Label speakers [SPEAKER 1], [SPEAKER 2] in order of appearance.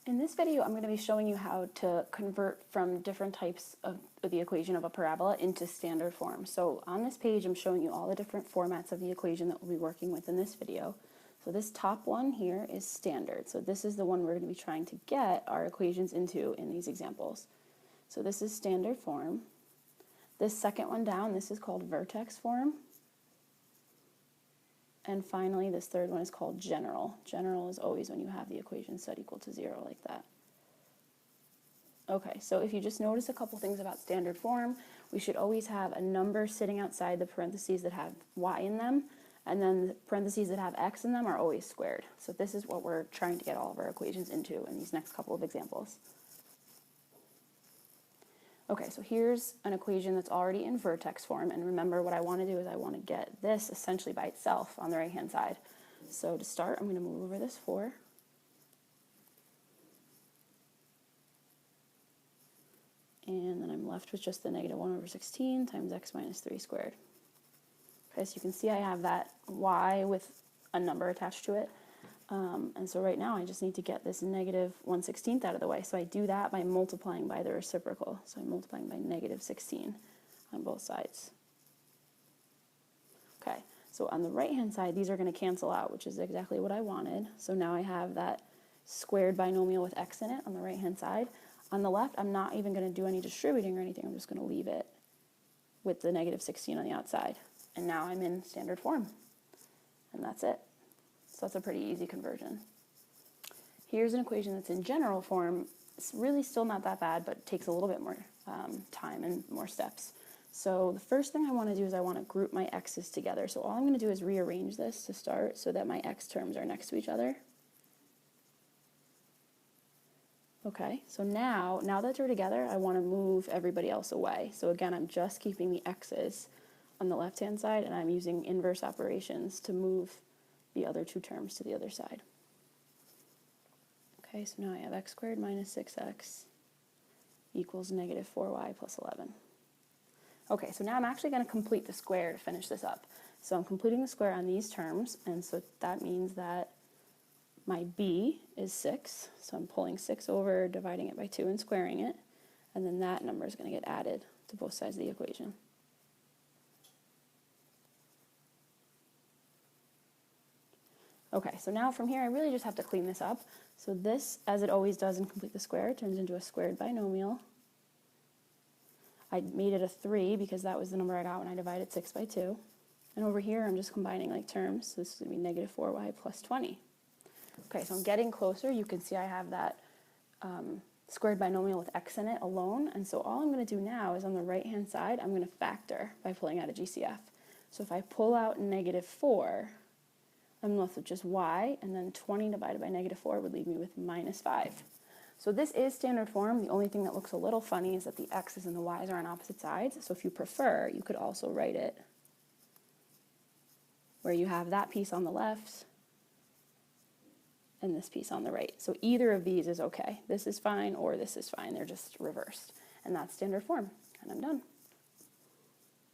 [SPEAKER 1] In this video, I'm going to be showing you how to convert from different types of the equation of a parabola into standard form. So on this page, I'm showing you all the different formats of the equation that we'll be working with in this video. So this top one here is standard. So this is the one we're going to be trying to get our equations into in these examples. So this is standard form. This second one down, this is called vertex form. And finally, this third one is called general. General is always when you have the equation set equal to 0 like that. Okay, so if you just notice a couple things about standard form, we should always have a number sitting outside the parentheses that have y in them, and then the parentheses that have x in them are always squared. So this is what we're trying to get all of our equations into in these next couple of examples. Okay, so here's an equation that's already in vertex form, and remember what I want to do is I want to get this essentially by itself on the right-hand side. So to start, I'm going to move over this 4. And then I'm left with just the negative 1 over 16 times x minus 3 squared. Okay, so you can see I have that y with a number attached to it. And so right now I just need to get this negative 1/16 out of the way. So I do that by multiplying by the reciprocal. So I'm multiplying by negative 16 on both sides. Okay, so on the right-hand side, these are going to cancel out, which is exactly what I wanted. So now I have that squared binomial with x in it on the right-hand side. On the left, I'm not even going to do any distributing or anything. I'm just going to leave it with the negative 16 on the outside. And now I'm in standard form. And that's it. So that's a pretty easy conversion. Here's an equation that's in general form. It's really still not that bad, but it takes a little bit more time and more steps. So the first thing I want to do is I want to group my x's together. So all I'm going to do is rearrange this to start so that my x terms are next to each other. Okay, so now that they're together, I want to move everybody else away. So again, I'm just keeping the x's on the left-hand side, and I'm using inverse operations to move the other two terms to the other side. Okay, so now I have x squared minus 6x equals negative 4y plus 11. Okay, so now I'm actually going to complete the square to finish this up. So I'm completing the square on these terms, and so that means that my b is 6. So I'm pulling 6 over, dividing it by 2, and squaring it, and then that number is going to get added to both sides of the equation. Okay, so now from here I really just have to clean this up. So this, as it always does in complete the square, turns into a squared binomial. I made it a 3 because that was the number I got when I divided 6 by 2. And over here I'm just combining like terms, so this is going to be negative 4y plus 20. Okay, so I'm getting closer. You can see I have that squared binomial with x in it alone, and so all I'm going to do now is on the right-hand side, I'm going to factor by pulling out a GCF. So if I pull out negative 4, I'm left with just y, and then 20 divided by negative 4 would leave me with minus 5. So this is standard form. The only thing that looks a little funny is that the x's and the y's are on opposite sides. So if you prefer, you could also write it where you have that piece on the left and this piece on the right. So either of these is okay. This is fine or this is fine. They're just reversed. And that's standard form. And I'm done.